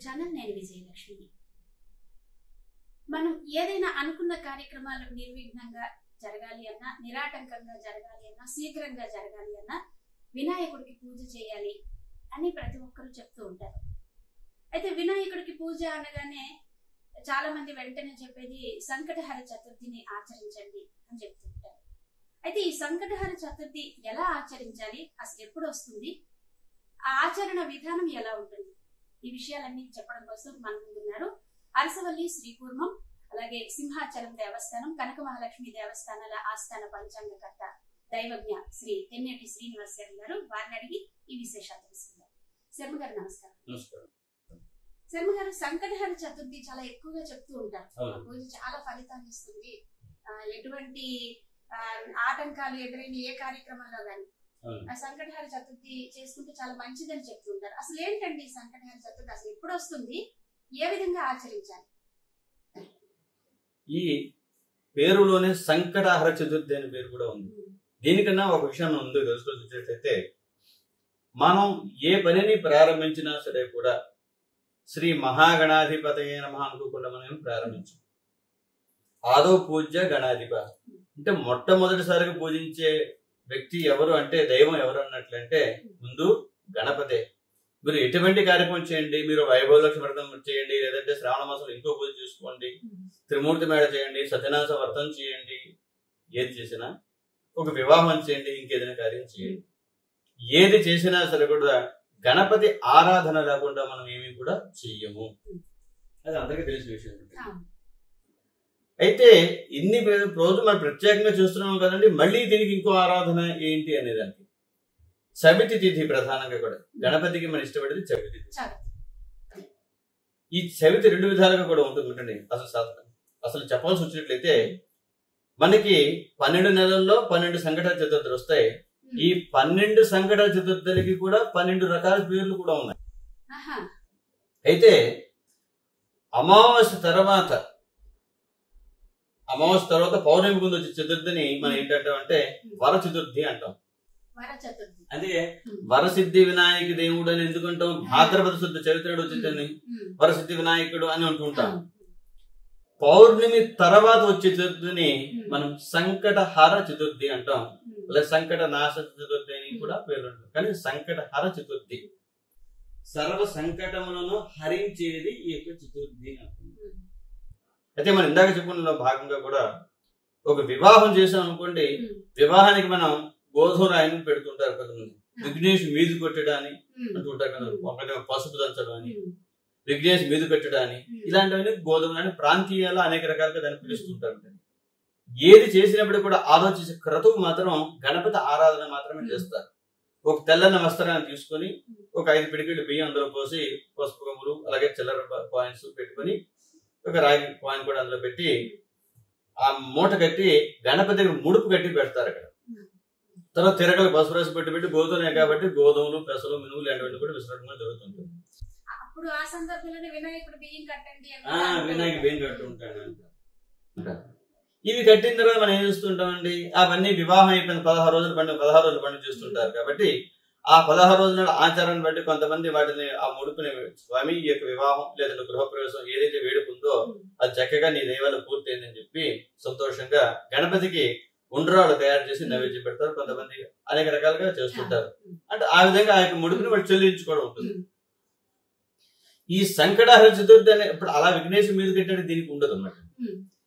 Channel నేను విజయలక్ష్మి. మనం ఏదైనా అనుకున్న కార్యక్రమాలు నిర్విఘ్నంగా జరగాలి అన్నా, నిరాటంకంగా జరగాలి అన్నా, శీఘ్రంగా జరగాలి అన్నా వినాయకుడికి పూజ చేయాలి అని ప్రతి ఒక్కరు చెప్తూ ఉంటారు. అయితే వినాయకుడికి పూజ అనగానే చాలా మంది వెంటనే చెప్పేది సంకటహర చతుర్థిని ఆచరించండి అని చెప్తుంటారు. అయితే ఈ సంకటహర చతుర్థి ఎలా ఆచరించాలి, అసలు ఎప్పుడు వస్తుంది, ఆ ఆచరణ విధానం ఎలా ఉంటుంది, ఈ విషయాలన్నీ చెప్పడం కోసం మన ముందున్నారు అరసవల్లి శ్రీకూర్మం, అలాగే సింహాచలం దేవస్థానం, కనక మహాలక్ష్మి దేవస్థానాల ఆస్థాన పంచాంగకర్త దైవజ్ఞ శ్రీ తెన్నేటి శ్రీనివాస్ గారు. వారిని అడిగి ఈ విశేషాలు తెలుసుకుందాం. శర్మ గారు నమస్కారం. శర్మ గారు, సంకటహర చతుర్థి చాలా ఎక్కువగా చెప్తూ ఉంటారు. పూజ చాలా ఫలితాన్ని ఇస్తుంది, ఎటువంటి ఆటంకాలు ఎదురైన ఏ కార్యక్రమంలో కానీ ఆ సంకటహర చతుర్థి చేసుకుంటే చాలా మంచిదని చెప్తూ ఉంటారు. అసలు ఏంటండి సంకటహర చతుర్థి, అసలు ఎప్పుడు వస్తుంది, ఏ విధంగా ఆచరించాలి? ఈ పేరులోనే సంకటహర చతుర్థి అనే పేరు కూడా ఉంది. దీనికన్నా ఒక విషయం ముందు తెలుసుకొచ్చినట్లయితే, మనం ఏ పనిని ప్రారంభించినా సరే కూడా శ్రీ మహాగణాధిపతయే నమః అనుకోకుండా మనం ప్రారంభించాం. ఆదో పూజ్య గణాధిప అంటే మొట్టమొదటిసారిగా పూజించే వ్యక్తి ఎవరు అంటే, దైవం ఎవరు అన్నట్లంటే ముందు గణపతే. మీరు ఎటువంటి కార్యక్రమం చేయండి, మీరు వైభవలక్ష్మి వ్రతం చేయండి, లేదంటే శ్రావణ మాసంలో ఇంకో పూజ చూసుకోండి, త్రిమూర్తి మేళ చేయండి, సత్యనారాయణ వ్రతం చేయండి, ఏది చేసినా, ఒక వివాహం చేయండి, ఇంకేదైనా కార్యం చేయండి, ఏది చేసినా సరే కూడా గణపతి ఆరాధన లేకుండా మనం ఏమీ కూడా చెయ్యము. అది అందరికీ తెలిసిన విషయం. అయితే ఇన్ని రోజు మనం ప్రత్యేకంగా చూస్తున్నాం కదండి. మళ్ళీ దీనికి ఇంకో ఆరాధన ఏంటి అనేదానికి చవితి తిథి ప్రధానంగా కూడా గణపతికి మన ఇష్టపడేది చవితి తిథి. ఈ చవితి రెండు విధాలుగా కూడా ఉంటుంది. అసలు చెప్పాల్సి వచ్చినట్లయితే మనకి 12 నెలల్లో 12 సంకట చతుర్థులు వస్తాయి. ఈ 12 సంకట చతుర్థులకి కూడా 12 రకాల పేర్లు కూడా ఉన్నాయి. అయితే అమావాస్య తర్వాత పౌర్ణమి ముందు వచ్చే చతుర్థిని మనం ఏంటంటే వర చతుర్థి అంటాం. అంటే వరసిద్ధి వినాయక దేవుడు అని ఎందుకంటాం? భాద్రపద శుద్ధ చరిత్రడు వచ్చిందని వరసిద్ధి వినాయకుడు అని అంటుంటాం. పౌర్ణమి తర్వాత వచ్చే చతుర్థిని మనం సంకటహర చతుర్థి అంటాం, లేదా సంకట నాశ చతుర్థి అని కూడా పేరు ఉంటుంది. కానీ సంకటహర చతుర్థి, సర్వ సంకటములను హరించేది ఈ యొక్క చతుర్థి అంటుంది. అయితే మనం ఇందాక చెప్పుకున్న భాగంగా కూడా ఒక వివాహం చేసాం అనుకోండి, వివాహానికి మనం గోధురాయిని పెడుతుంటారు కొంతమంది. విఘ్నేష్ మీదు కొట్టడాన్ని అంటుంటారు కదా, పసుపు దంచడం అని, విఘ్నేష్ మీదు పెట్టడాన్ని, ఇలాంటివన్నీ గోధుమలని ప్రాంతీయాలు అనేక రకాలుగా దాన్ని పిలుస్తుంటారు. ఏది చేసినప్పుడు కూడా ఆలోచించే క్రతువు మాత్రం గణపతి ఆరాధన మాత్రమే చేస్తారు. ఒక తెల్లని వస్త్రాన్ని తీసుకొని ఒక 5 పిడికిళ్ళు బియ్యం అందులో పోసి పసుపు కొమ్ములు అలాగే చిల్లర కాయిన్స్ పెట్టుకొని ఒక రాగి కాయిన్ కూడా అందులో పెట్టి ఆ మూట కట్టి గణపతికి ముడుపు కట్టి పెడతారు అక్కడ. తర్వాత తిరగలు పసుపు రాసి పెట్టి గోధుమే కాబట్టి గోధుమలు, పెసలు, మినువులు ఇలాంటివన్నీ కూడా విసరడం జరుగుతుంటుంది. వినాయక బియ్యం కట్టుంటాడు. ఇవి కట్టిన తర్వాత మనం ఏం చేస్తుంటామండి, అవన్నీ వివాహం అయిపోయిన 16 రోజుల పండుగ చేస్తుంటారు. కాబట్టి ఆ 16 రోజుల ఆచారాన్ని బట్టి కొంతమంది వాటిని ఆ ముడుపుని స్వామి ఈ యొక్క వివాహం లేదంటే గృహప్రవేశం ఏదైతే వేడుకుందో అది చక్కగా నీ దైవాలు పూర్తయిందని చెప్పి సంతోషంగా గణపతికి ఉండ్రాలు తయారు చేసి నైవేద్యం పెడతారు. కొంతమంది అనేక రకాలుగా చేస్తుంటారు. అంటే ఆ విధంగా ఆ యొక్క ముడుపుని వాళ్ళు చెల్లించుకోవడం ఉంటుంది. ఈ సంకటహర చతుర్థి అనే ఇప్పుడు అలా విఘ్నేశ్వర మీద కట్టే దీనికి ఉండదు అన్నమాట.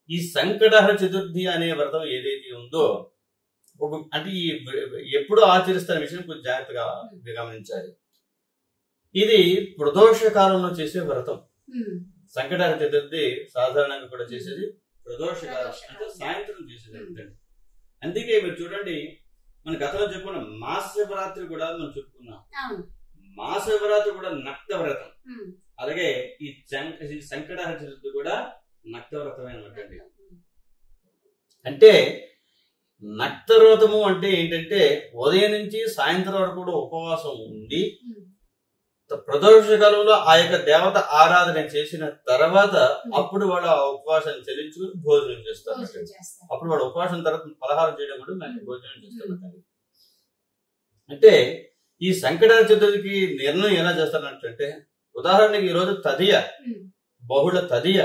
ఈ సంకటహర చతుర్థి అనే వ్రతం ఏదైతే ఉందో అంటే ఈ ఎప్పుడు ఆచరిస్తున్న విషయం కొంచెం జాగ్రత్తగా గమనించాలి. ఇది ప్రదోష కాలంలో చేసే వ్రతం. సంకటహర చతుర్థి సాధారణంగా కూడా చేసేది ప్రదోష కాలం, అంటే సాయంత్రం చేసేది. అందుకే మీరు చూడండి, మన గతంలో చెప్పుకున్న మహాశివరాత్రి కూడా మనం చెప్పుకున్నాం. మహాశివరాత్రి కూడా నక్త వ్రతం. అలాగే ఈ సంకటహర చతుర్థి కూడా నక్త వ్రతమే అనమాట. అంటే నక్త వ్రతము అంటే ఏంటంటే ఉదయం నుంచి సాయంత్రం వరకు కూడా ఉపవాసం ఉండి ప్రదోష కాలంలో ఆ యొక్క దేవత ఆరాధన చేసిన తర్వాత అప్పుడు వాళ్ళు ఆ ఉపవాసాన్ని చెల్లించుకుని భోజనం చేస్తారు. అప్పుడు వాళ్ళు ఉపవాసం తర్వాత పలహారం చేయడం కూడా నాకు భోజనం చేస్తారు. అంటే ఈ సంకటహర చతుర్థికి నిర్ణయం ఎలా చేస్తారంటే ఉదాహరణకి ఈ రోజు తదియ, బహుళ తదియ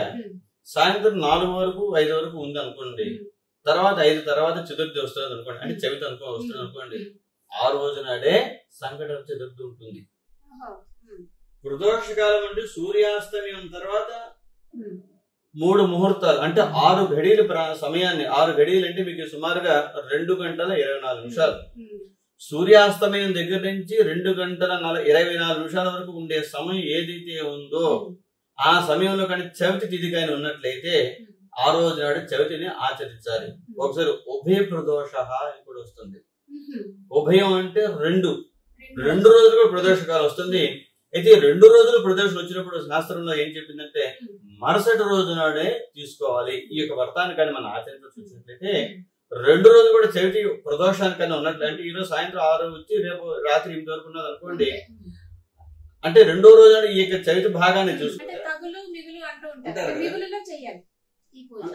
సాయంత్రం 4 వరకు 5 వరకు ఉంది అనుకోండి, తర్వాత 5 తర్వాత చతుర్థి వస్తుంది అనుకోండి, అంటే చవితి వస్తుంది అనుకోండి, ఆ రోజు నాడే సంకట చతుర్థి ఉంటుంది. ప్రదోష కాలం అంటే సూర్యాస్తమయం తర్వాత 3 ముహూర్తాలు అంటే 6 ఘడియల సమయాన్ని, 6 ఘడియలు అంటే మీకు సుమారుగా 2 గంటల 24 నిమిషాలు. సూర్యాస్తమయం దగ్గర నుంచి 2 గంటల 24 నిమిషాల వరకు ఉండే సమయం ఏదైతే ఉందో ఆ సమయంలో కానీ చవితి తిథి కానీ ఉన్నట్లయితే ఆ రోజు నాడు చవితిని ఆచరించాలి. ఒకసారి ఉభయ ప్రదోష అని కూడా వస్తుంది. ఉభయం అంటే 2 రోజులు ప్రదోష కాలం వస్తుంది. అయితే 2 రోజులు ప్రదోషం వచ్చినప్పుడు శాస్త్రంలో ఏం చెప్పిందంటే మరుసటి రోజు నాడే తీసుకోవాలి. ఈ యొక్క వ్రతాన్ని కానీ మనం ఆచరించినట్లయితే 2 రోజులు కూడా చవితి ప్రదోషానికన్నా ఉన్నట్లయితే ఈ రోజు సాయంత్రం 6 వచ్చి రేపు రాత్రి 8 వరకు ఉన్నది అనుకోండి, అంటే 2వ రోజు ఈ యొక్క చవితి భాగాన్ని చూసుకుంటే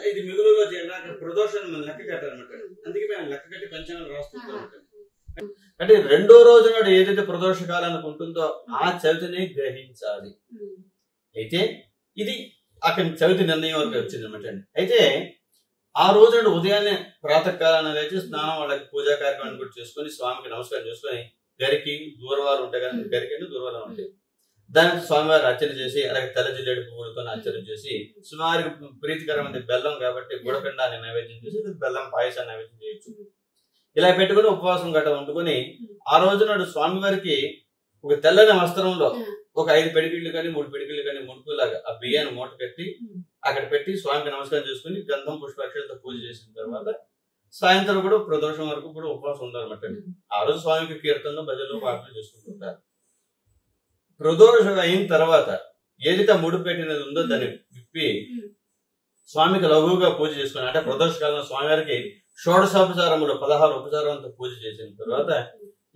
ఇది మిగులులో చేయాలి. ప్రదోషాన్ని మనం లెక్క కట్టాలన్నమాట. అందుకే మేము లెక్క కట్టి పంచాంగం రాస్తుంటాం. అంటే 2వ రోజు నాడు ఏదైతే ప్రదోష కాలానికి ఉంటుందో ఆ చవితిని గ్రహించాలి. అయితే ఇది అక్కడ చవితి నిర్ణయం వరకు వచ్చింది అనమాట అండి. అయితే ఆ రోజు నాడు ఉదయాన్నే ప్రాతకాలాన్ని లేచి స్నానం, వాళ్ళకి పూజా కార్యక్రమాన్ని కూడా చేసుకుని స్వామికి నమస్కారం చేసుకుని గరికి దూరవారు ఉంటాయి కదా, గరికి అంటే దూరవారం ఉంటాయి, దానికి స్వామివారి అర్చన చేసి అలాగే తెల్ల జిల్లేడు పువ్వులతో అర్చన చేసి సుమారు ప్రీతికరమైన బెల్లం కాబట్టి గుడపిండాన్ని నైవేద్యం చేసి బెల్లం పాయసాన్ని నైవేద్యం చేయొచ్చు. ఇలా పెట్టుకుని ఉపవాసం గట్ట వండుకొని ఆ రోజు నాడు స్వామివారికి ఒక తెల్లని వస్త్రంలో ఒక 5 పిడికిళ్ళు కానీ 3 పిడికిళ్ళు కానీ ముడుపులాగా ఆ బియ్యాన్ని మూట కట్టి అక్కడ పెట్టి స్వామికి నమస్కారం చేసుకుని గంధం పుష్పాక్షలతో పూజ చేసిన తర్వాత సాయంత్రం కూడా ప్రదోషం వరకు కూడా ఉపవాసం ఉండాలన్నమాట. ఆ రోజు స్వామికి కీర్తనలు భజనలు పాటలు చేసుకుంటుంటారు. ప్రదోషం అయిన తర్వాత ఏదైతే ముడుపు పెట్టినది ఉందో దాన్ని విప్పి స్వామికి లఘువుగా పూజ చేసుకుని, అంటే ప్రదోష కాలంలో స్వామివారికి షోడశోపచారములు 16 ఉపచారాలతో పూజ చేసిన తర్వాత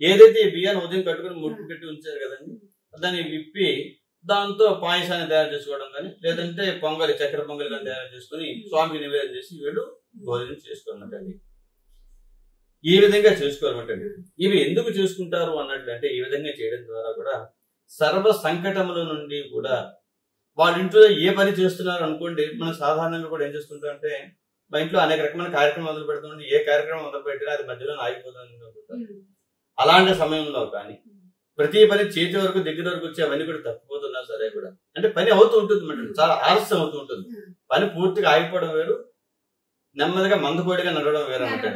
ఏదైతే ఈ బియ్యాన్ని ఉదయం కట్టుకుని ముడుపు కట్టి ఉంచారు కదండి, దాన్ని విప్పి దాంతో పాయసాన్ని తయారు చేసుకోవడం కానీ లేదంటే పొంగలి, చక్కెర పొంగలి కానీ తయారు చేసుకుని స్వామికి నివేదన చేసి వీళ్ళు భోజనం చేసుకోవాలన్నట్టండి. ఈ విధంగా చేసుకోవాలన్నట్టండి. ఇవి ఎందుకు చేసుకుంటారు అన్నట్లంటే ఈ విధంగా చేయడం ద్వారా కూడా సర్వ సంకటముల నుండి కూడా వాళ్ళ ఇంట్లో ఏ పని చేస్తున్నారు అనుకోండి, మనం సాధారణంగా కూడా ఏం చేస్తుంటాం అంటే మా ఇంట్లో అనేక రకమైన కార్యక్రమం మొదలు పెడుతుంటే ఏ కార్యక్రమం మొదలు పెట్టినా అది మధ్యలో ఆగిపోతుంది. అలాంటి సమయంలో కానీ ప్రతి పని చేతి వరకు దగ్గర వరకు వచ్చి అవన్నీ కూడా తప్పిపోతున్నా సరే కూడా అంటే పని అవుతూ ఉంటుంది అన్నమాట, చాలా ఆలస్యం అవుతూ ఉంటుంది. పని పూర్తిగా ఆగిపోవడం వేరు, నెమ్మదిగా మందుకోడిగా నడవడం వేరు అన్నమాట.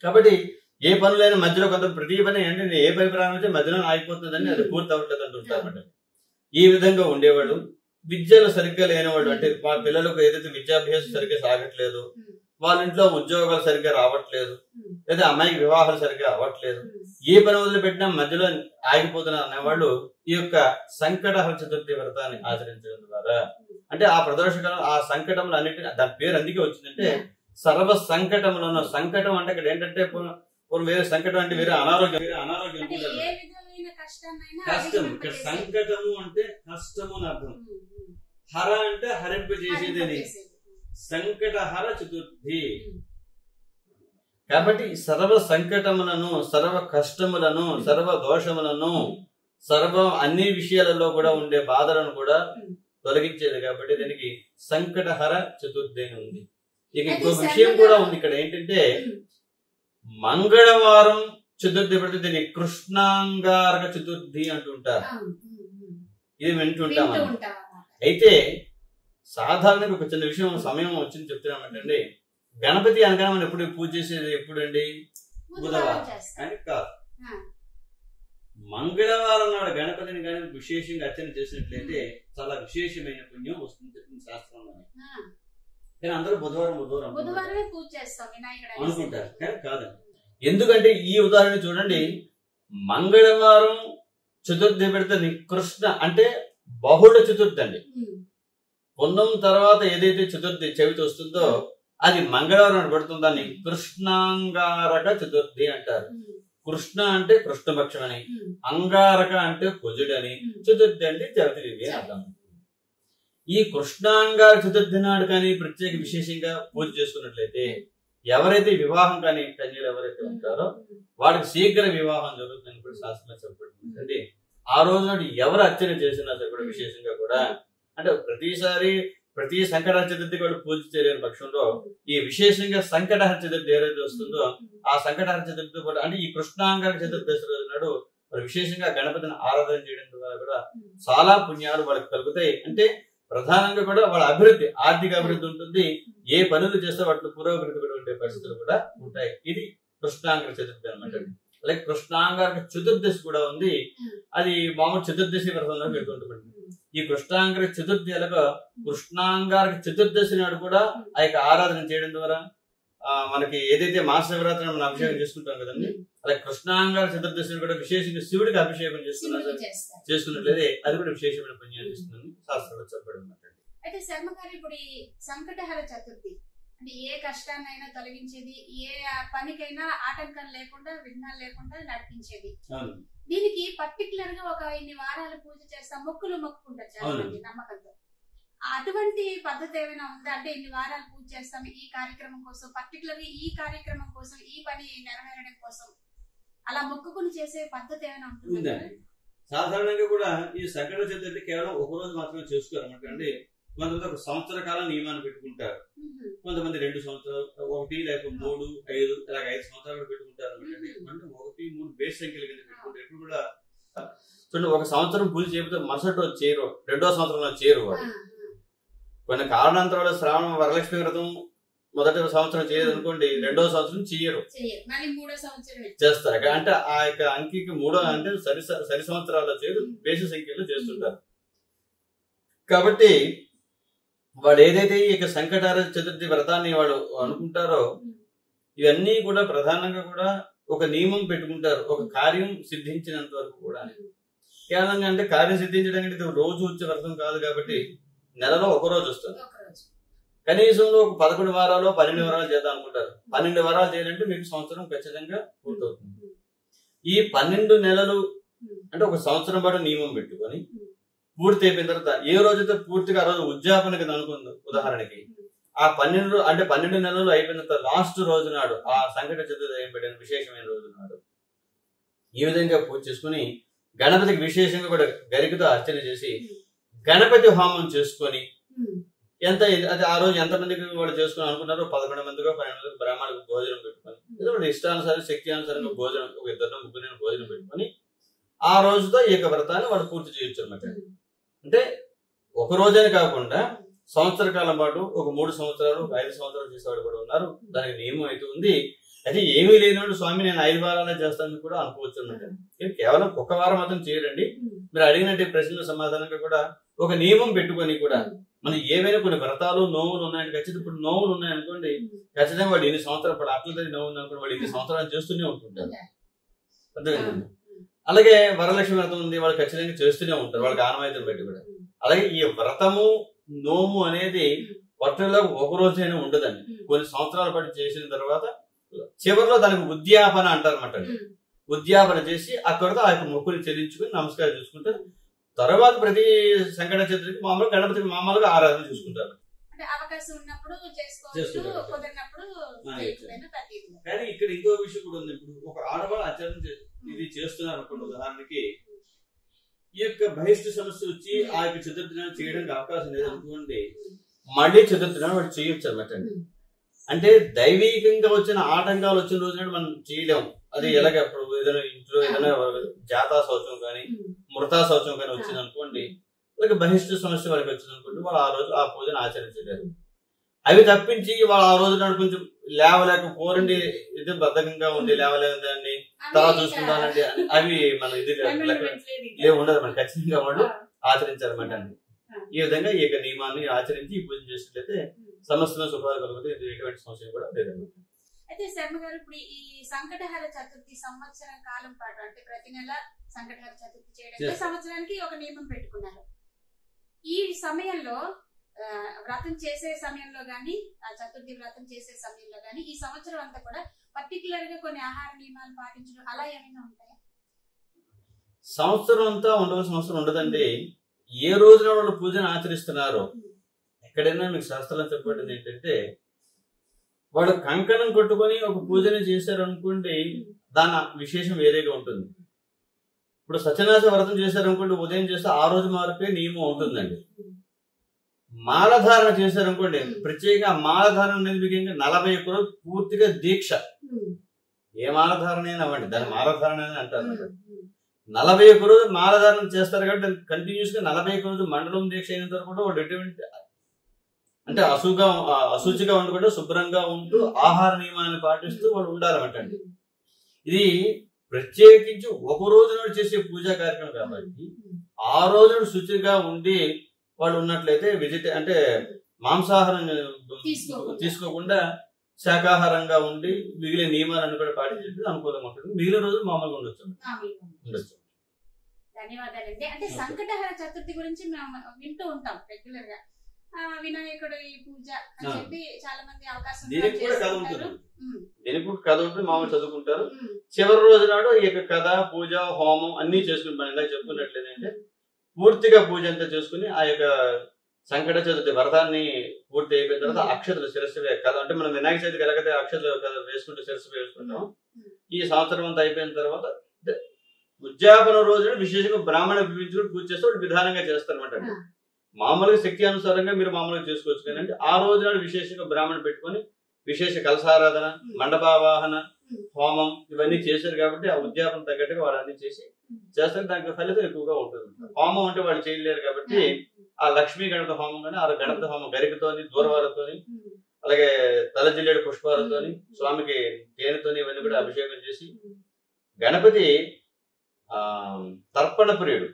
కాబట్టి ఏ పనులైనా మధ్యలో కొంత ప్రతి పని ఏంటంటే ఏ పని ప్రారంభించే మధ్యలో ఆగిపోతుందని అది పూర్తి అవ్వట్లేదు అంటుంటారన్నమాట. ఈ విధంగా ఉండేవాడు. విద్యలు సరిగ్గా లేనివాడు అంటే మా పిల్లలకు ఏదైతే విద్యాభ్యాసం సరిగ్గా సాగట్లేదు, వాళ్ళ ఇంట్లో ఉద్యోగాలు సరిగ్గా రావట్లేదు, లేదా అమ్మాయికి వివాహాలు సరిగ్గా అవ్వట్లేదు, ఏ పని వదిలి పెట్టినా మధ్యలో ఆగిపోతున్నారు అనేవాళ్ళు ఈ యొక్క సంకటహర చతుర్థి వ్రతాన్ని ఆచరించడం ద్వారా అంటే ఆ ప్రదోషకాలం ఆ సంకటములు అన్నిటి దాని పేరు అందుకే వచ్చిందంటే సర్వ సంకటములను, సంకటం అంటే ఇక్కడ ఏంటంటే వేరే సంకటం అంటే వేరే అనారోగ్యం కష్టం. ఇక్కడ సంకటము అంటే కష్టము అని అర్థం, హర అంటే హరింపజేసేది, సంకటహర చతుర్థి. కాబట్టి సర్వ సంకటములను, సర్వ కష్టములను, సర్వ దోషములను, సర్వ అన్ని విషయాలలో కూడా ఉండే బాధలను కూడా తొలగించేది కాబట్టి దీనికి సంకటహర చతుర్థి అని ఉంది. ఇక ఇంకో విషయం కూడా ఉంది ఇక్కడ ఏంటంటే మంగళవారం చతుర్థి పెడితే దీన్ని కృష్ణాంగారక చతుర్థి అంటుంటారు. ఇది వింటుంటాం. అయితే సాధారణంగా ఒక చిన్న విషయం సమయం వచ్చింది చెప్తున్నామంటండి. గణపతి అనగా మనం ఎప్పుడు పూజ చేసేది ఎప్పుడండి? బుధవారం కానీ కాదు, మంగళవారం నాడు గణపతిని కానీ విశేషంగా అర్చన చేసినట్లయితే చాలా విశేషమైన పుణ్యం వస్తుంది చెప్పింది శాస్త్రంలోనే. కానీ అందరూ బుధవారం అనుకుంటారు కానీ కాదండి. ఎందుకంటే ఈ ఉదాహరణ చూడండి, మంగళవారం చతుర్థి పెడితే కృష్ణ అంటే బహుళ చతుర్థి అండి. పున్నం తర్వాత ఏదైతే చవితి వస్తుందో అది మంగళవారం పెడుతుంది, దాన్ని కృష్ణాంగారక చతుర్థి అంటారు. కృష్ణ అంటే కృష్ణపక్షం అని, అంగారక అంటే కుజుడు అని, చతుర్థి అంటే చవితి అర్థం. ఈ కృష్ణాంగార చతుర్థి నాడు కానీ ప్రత్యేక విశేషంగా పూజ చేసుకున్నట్లయితే ఎవరైతే వివాహం కానీ కన్యలు ఎవరైతే ఉంటారో వాడికి శీఘ్ర వివాహం జరుగుతుందని కూడా శాస్త్రంలో చెప్పబడుతుంది. ఆ రోజు నాడు ఎవరు అర్చన చేసినా సరే కూడా విశేషంగా కూడా అంటే ప్రతి సంకటహర చతుర్థికి వాళ్ళు పూజ చేయలేని పక్షంలో ఈ విశేషంగా సంకటహర చతుర్థి ఏదైతే వస్తుందో ఆ సంకటహర చతుర్థి కూడా అంటే ఈ కృష్ణాంగార చతుర్దశి రోజు నాడు వాళ్ళు విశేషంగా గణపతిని ఆరాధన చేయడం ద్వారా కూడా చాలా పుణ్యాలు వాళ్ళకి కలుగుతాయి. అంటే ప్రధానంగా కూడా వాళ్ళ అభివృద్ధి, ఆర్థిక అభివృద్ధి ఉంటుంది. ఏ పనులు చేస్తే వాటిలో పురోగతి కూడా ఉండే పరిస్థితులు కూడా ఉంటాయి. ఇది కృష్ణాంగార చతుర్థి అనమాట. అలాగే కృష్ణాంగార చతుర్దశి కూడా ఉంది. అది మామూలు చతుర్దశి వ్రతంలో పెడుతుంటుంది. ఈ కృష్ణాంగార చతుర్థి అలాగా కృష్ణాంగార చతుర్దశి నాడు కూడా ఆ యొక్క ఆరాధన చేయడం ద్వారా మనకి ఏదైతే మహాశివరాత్రి మనం అభిషేకం చేసుకుంటాం కదండి, అలాగే కృష్ణాంగార చతుర్దశిని కూడా విశేషంగా శివుడికి అభిషేకం చేసుకున్నట్లయితే అది కూడా విశేషమైన పుణ్యాన్ని ఇస్తుందని శాస్త్రంలో చెప్పబడి. అయితే శర్మ గారు ఇప్పుడు ఈ సంకటహర చతుర్థి అంటే ఏ కష్టాన్నైనా తొలగించేది, ఏ పనికైనా ఆటంకం లేకుండా విఘ్నాలు లేకుండా నడిపించేది. దీనికి పర్టికులర్ గా ఒక ఇన్ని వారాలు పూజ చేస్తాం, మొక్కులు మొక్కుకుంటారు చాలా మంది నమ్మకంతో. అటువంటి పద్ధతి ఏమైనా ఉందా? అంటే ఇన్ని వారాలు పూజ చేస్తాం ఈ కార్యక్రమం కోసం, పర్టికులర్ గా ఈ కార్యక్రమం కోసం, ఈ పని నెరవేరడం కోసం అలా మొక్కుకుని చేసే పద్ధతి ఏమైనా ఉంటుందా? సాధారణంగా కూడా ఈ సంకట చతుర్థి కేవలం ఒక రోజు మాత్రమే చేసుకోవాలన్నమాట. అంటే కొంతమంది ఒక సంవత్సర కాలం నియమాన్ని పెట్టుకుంటారు, కొంతమంది 2 సంవత్సరాలు, 1 లేక 3, 5 ఇలాగ 5 సంవత్సరాలు పెట్టుకుంటారు అనమాట. అంటే 1, 3 బేస్ సంఖ్యల కింద పెట్టుకుంటారు. ఎప్పుడు కూడా చూడండి, ఒక సంవత్సరం పూజ చేయకపోతే మరుసటి రోజు చేరు, 2వ సంవత్సరంలో చేరు వాడు. కొన్ని కారణాంతరాల శ్రావణ వరలక్ష్మి వ్రతం మొదటి సంవత్సరం చేయదు అనుకోండి, 2వ సంవత్సరం చేయరు, చేస్తారు. అంటే ఆ యొక్క అంకికి 3వ అంటే సరి సంవత్సరాల్లో చేయరు, బేసి సంఖ్యలో చేస్తుంటారు. కాబట్టి వాడు ఏదైతే ఈ యొక్క సంకటహర చతుర్థి వ్రతాన్ని వాడు అనుకుంటారో ఇవన్నీ కూడా ప్రధానంగా కూడా ఒక నియమం పెట్టుకుంటారు, ఒక కార్యం సిద్ధించినంత వరకు కూడా. కేవలంగా అంటే కార్యం సిద్ధించడానికి ఇది రోజు వచ్చే వ్రతం కాదు కాబట్టి నెలలో ఒక రోజు వస్తుంది. కనీసంలో ఒక 11 వారాలు 12 వారాలు చేద్దాం అనుకుంటారు. 12 వారాలు చేయాలంటే మీకు సంవత్సరం ఖచ్చితంగా పూర్తవుతుంది. ఈ 12 నెలలు అంటే ఒక సంవత్సరం పాటు నియమం పెట్టుకొని పూర్తి అయిపోయిన తర్వాత ఏ రోజైతే పూర్తిగా ఆ రోజు ఉద్యాపన కదా అనుకుందాం ఉదాహరణకి, ఆ 12 నెలలు అయిపోయిన తర్వాత లాస్ట్ రోజు నాడు ఆ సంకట చతుర్థి అయిపోయిన విశేషమైన రోజు నాడు ఈ విధంగా పూజ చేసుకుని గణపతికి విశేషంగా కూడా గరికతో అర్చన చేసి గణపతి హోమం చేసుకొని ఎంత అది ఆ రోజు ఎంతమందికి వాళ్ళు చేసుకుని అనుకున్నారో 11 మందికో 12 మందికి బ్రాహ్మణులకు భోజనం పెట్టుకొని ఏదో ఇష్టానుసారం శక్తి అనుసారంగా భోజనం ఒక 2 ముగ్గురు భోజనం పెట్టుకొని ఆ రోజుతో ఈ యొక్క వ్రతాన్ని వాళ్ళు పూర్తి చేయొచ్చు అనమాట. అంటే ఒక రోజనే కాకుండా సంవత్సర కాలం పాటు ఒక 3 సంవత్సరాలు 5 సంవత్సరాలు చేసేవాడు కూడా ఉన్నారు. దానికి నియమం అయితే ఉంది. అయితే ఏమీ లేనివాడు స్వామి నేను 5 వారాలే చేస్తానని కూడా అనుకోవచ్చు అనమాట. కేవలం ఒక వారం మాత్రం చేయడండి. మీరు అడిగినట్టు ప్రశ్నల సమాధానంగా కూడా ఒక నియమం పెట్టుకొని కూడా మనం ఏవైనా కొన్ని వ్రతాలు నోవులు ఉన్నాయని ఖచ్చితంగా ఇప్పుడు నోవులు ఉన్నాయనుకోండి, ఖచ్చితంగా వాడు 2 సంవత్సరాలు ఇప్పుడు అట్లతో నోవు ఉందనుకోండి వాడు 2 సంవత్సరాలు చేస్తూనే ఉంటుంటారు. అర్థమైందండి. అలాగే వరలక్ష్మి వ్రతం ఉంది, వాళ్ళు ఖచ్చితంగా చేస్తూనే ఉంటారు వాళ్ళకి ఆనవాయితీని బట్టి కూడా. అలాగే ఈ వ్రతము నోము అనేది వర్షంలో ఒక రోజైనా ఉండదండి. కొన్ని సంవత్సరాల పాటు చేసిన తర్వాత చివరిలో దానికి ఉద్యాపన అంటారు అనమాట. ఉద్యాపన చేసి అక్కడితో ఆ యొక్క మొక్కుని చెల్లించుకుని నమస్కారం చేసుకుంటారు. తర్వాత ప్రతి సంకట చతుర్థికి మామూలుగా గణపతికి మామూలుగా ఆరాధన చూసుకుంటారు. కానీ ఇక్కడ ఇంకో విషయం కూడా ఉంది. ఇప్పుడు ఒక ఆడవాళ్ళు ఆచరణ ఇది చేస్తున్నారు అనుకోండి, ఉదాహరణకి ఈ యొక్క బహిష్ట సమస్య వచ్చి ఆ యొక్క చతుర్థి నాడు చేయడానికి అవకాశం లేదనుకోండి, మళ్ళీ చతుర్థి నాడు వాడు చేయొచ్చు అనమాట. అంటే దైవీకంగా వచ్చిన ఆటంకాలు వచ్చిన రోజు నాడు మనం చేయలేము. అది ఎలాగ ఏదైనా ఇంట్లో ఏదైనా జాతా శౌచం కానీ మృతా శౌచం కానీ వచ్చింది అనుకోండి, అలాగే బహిష్ట సమస్య వాళ్ళకి వచ్చింది అనుకోండి, వాళ్ళు ఆ రోజు ఆ పూజను ఆచరించలేరు. అవి తప్పించి వాళ్ళు ఆ రోజు నాడు కొంచెం లేవలేక పోరండి ఇది బద్ధకంగా ఉండి లేవలేదండి తర్వాత చూసుకుంటానండి అవి మన ఇది ఉండదు. మన ఖచ్చితంగా వాళ్ళు ఆచరించాలన్నమాట అండి. ఈ విధంగా ఈ యొక్క నియమాన్ని ఆచరించి ఈ పూజ చేసినట్లయితే సమస్యలో శుభాలు కలుగుతాయి, ఎటువంటి సమస్య కూడా లేదన్నమాట. అయితే శర్మ గారు ఇప్పుడు ఈ సంకటహర చతుర్థి సంవత్సరం కాలం పాటు అంటే ప్రతి నెల సంకటహర చతుర్థి చేయడానికి సంవత్సరానికి ఒక నియమం పెట్టుకున్నారు. ఈ సమయంలో వ్రతం చేసే సమయంలో గాని ఆ చతుర్థి వ్రతం చేసే సమయంలో గాని ఈ సంవత్సరం అంతా కూడా పర్టికులర్ గా కొన్ని ఆహార నియమాలు పాటించడం అలా ఏమైనా ఉంటాయా? సంవత్సరం అంతా ఉండవలసిన అవసరం ఉండదండి. ఏ రోజున వాళ్ళు పూజను ఆచరిస్తున్నారో ఎక్కడైనా మీకు శాస్త్రంలో చెప్పబడింది ఏంటంటే వాడు కంకణం కొట్టుకొని ఒక పూజను చేశారు అనుకోండి, దాని విశేషం వేరేగా ఉంటుంది. ఇప్పుడు సత్యనాశ వ్రతం చేశారనుకోండి, ఉదయం చేస్తే ఆ రోజు వరకే నియమం ఉంటుందండి. మాలధారణ చేశారనుకోండి, ప్రత్యేకంగా మాలధారణ అనేది మీకు ఇంకా 41 రోజులు పూర్తిగా దీక్ష. ఏ మాలధారణ అయినా అవ్వండి, దాన్ని మాలధారణ అని అంటారు. 41 రోజులు మాలధారణ చేస్తారు కాబట్టి దాన్ని కంటిన్యూస్ గా 41 రోజులు మండలం దీక్ష అయినంత వరకు కూడా వాడు ఎటువంటి అంటే అశుచిగా ఉండకుండా శుభ్రంగా ఉంటూ ఆహార నియమాలను పాటిస్తూ వాడు ఉండాలన్నమాట. ఇది ప్రత్యేకించి ఒక రోజు నాడు చేసే పూజా కార్యక్రమం కాబట్టి ఆ రోజు శుచిగా ఉండి వాళ్ళు ఉన్నట్లయితే అంటే మాంసాహారం తీసుకోకుండా శాకాహారంగా ఉండి మిగిలిన నియమాలను కూడా పాటించేది అనుకూలంగా ఉంటుంది. మిగిలిన రోజు మామూలుగా ఉండొచ్చు. ధన్యవాదాలండి. అంటే సంకటహర చతుర్థి గురించి మేము వింటూ ఉంటాం రెగ్యులర్ గా, వినాయకుడు ఈ పూజ అని చెప్పి చాలా మంది అవకాశం దీనికి కూడా కథ ఉంటుంది, మామూలు చదువుకుంటారు. చివరి రోజు నాడు ఈ యొక్క కథ, పూజ, హోమం అన్ని చేసుకుని మనం ఇందాక చెప్పుకున్నట్లేదంటే పూర్తిగా పూజ అంతా చేసుకుని ఆ యొక్క సంకట చతుర్థి వ్రతాన్ని పూర్తి అయిపోయిన తర్వాత అక్షతలు శిరస్సు కథ అంటే మనం వినాయక చవితికి ఎలాగైతే అక్షతలు వేసుకుంటూ శిరస్సు వేసుకుంటాం, ఈ సంవత్సరం అంతా అయిపోయిన తర్వాత ఉద్యాపన రోజున విశేషంగా బ్రాహ్మణ పిలిపించుకుని పూజ చేస్తే వాళ్ళు విధానంగా చేస్తారనమాట. మామూలుగా శక్తి అనుసారంగా మీరు మామూలుగా చేసుకోవచ్చు, కానీ ఆ రోజు నాడు విశేషంగా బ్రాహ్మణ పెట్టుకొని విశేష కలసారాధన, మండపావాహన, హోమం ఇవన్నీ చేశారు కాబట్టి ఆ ఉద్యాపన తగ్గట్టుగా వాళ్ళు అన్ని చేస్తారు. దానికి ఫలితం ఎక్కువగా ఉంటుంది. హోమం అంటే వాళ్ళు చేయలేరు కాబట్టి ఆ లక్ష్మీ గణపతి హోమం కానీ ఆ గణపతి హోమం గరికతోని, దూర్వాలతోని, అలాగే తలజిల్లేడు పుష్పాలతోని, స్వామికి తేనెతోని ఇవన్నీ కూడా అభిషేకం చేసి, గణపతి తర్పణ ప్రియుడు,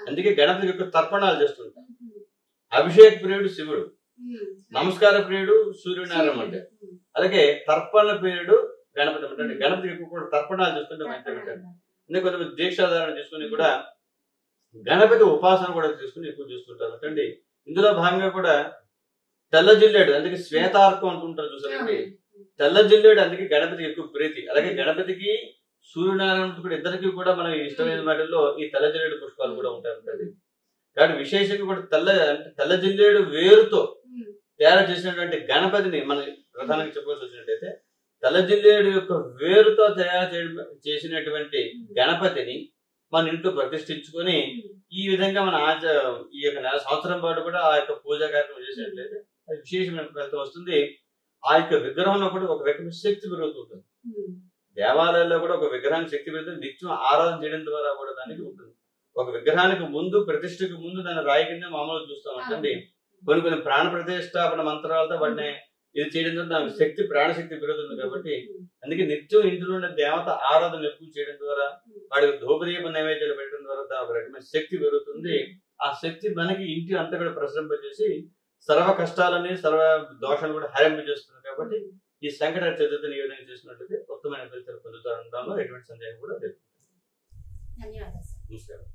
అందుకే గణపతి యొక్క తర్పణాలు చేస్తుంటారు. అభిషేక ప్రియుడు శివుడు, నమస్కార ప్రియుడు సూర్యనారాయణ అంటే, అలాగే తర్పణ ప్రియుడు గణపతి అంటే గణపతికి ఎక్కువ కూడా తర్పణాలు చేస్తుంటే మంచిగా ఉంటారు. అందుకే కొంతమంది దీక్షాధారణ తీసుకుని కూడా గణపతి ఉపాసన కూడా తీసుకుని ఎక్కువ చూస్తుంటారు అంటే. ఇందులో భాగంగా కూడా తెల్ల జిల్లేడు, అందుకే శ్వేతార్కం అంటుంటారు చూసారండి. తెల్ల జిల్లేడు అందుకే గణపతికి ఎక్కువ ప్రీతి. అలాగే గణపతికి సూర్యనారాయణ కూడా ఇద్దరికి కూడా మన ఇష్టమైన వాటిల్లో ఈ తెల్ల జిల్లేడు పుష్పాలు కూడా ఉంటాయి. కాబట్టి విశేషంగా కూడా తెల్ల జిల్లేడు వేరుతో తయారు చేసినటువంటి గణపతిని మనం ప్రధానంగా చెప్పాల్సి వచ్చినట్టయితే తెల్ల జిల్లేడు యొక్క వేరుతో తయారు చేసినటువంటి గణపతిని మన ఇంట్లో ప్రతిష్ఠించుకొని ఈ విధంగా మన ఈ యొక్క సంవత్సరం పాటు కూడా ఆ యొక్క పూజా కార్యక్రమం చేసినట్లయితే అది విశేషమైన ఫలితం వస్తుంది. ఆ యొక్క విగ్రహంలో కూడా ఒక రకమైన శక్తి పెరుగుతుంటుంది. దేవాలయాల్లో కూడా ఒక విగ్రహానికి శక్తి పెరుగుతుంది. నిత్యం ఆరాధన చేయడం ద్వారా కూడా దానికి ఉంటుంది. ఒక విగ్రహానికి ముందు, ప్రతిష్టకు ముందు దాన్ని రాయి కింద మామూలుగా చూస్తాం అంటే కొన్ని ప్రాణ ప్రతిష్టాపన మంత్రాలతో వాటిని ఇది చేయడం ద్వారా దానికి శక్తి, ప్రాణశక్తి పెరుగుతుంది. కాబట్టి అందుకే నిత్యం ఇంటిలో ఉన్న దేవత ఆరాధన ఎక్కువ చేయడం ద్వారా, వాడికి ధూపదీప నైవేద్యాలు పెట్టడం ద్వారా ఒక రకమైన శక్తి పెరుగుతుంది. ఆ శక్తి మనకి ఇంటి అంతా కూడా ప్రసరింపజేసి సర్వ కష్టాలని, సర్వ దోషాలు కూడా హరింపజేస్తుంది. కాబట్టి ఈ సంకట చతుర్థిని ఈ విధంగా చేసినట్లయితే ఉత్తమమైన ఫలితాలు పొందుతారు అనడంలో ఎటువంటి సందేహం కూడా లేదు. ధన్యవాదాలు. నమస్కారం.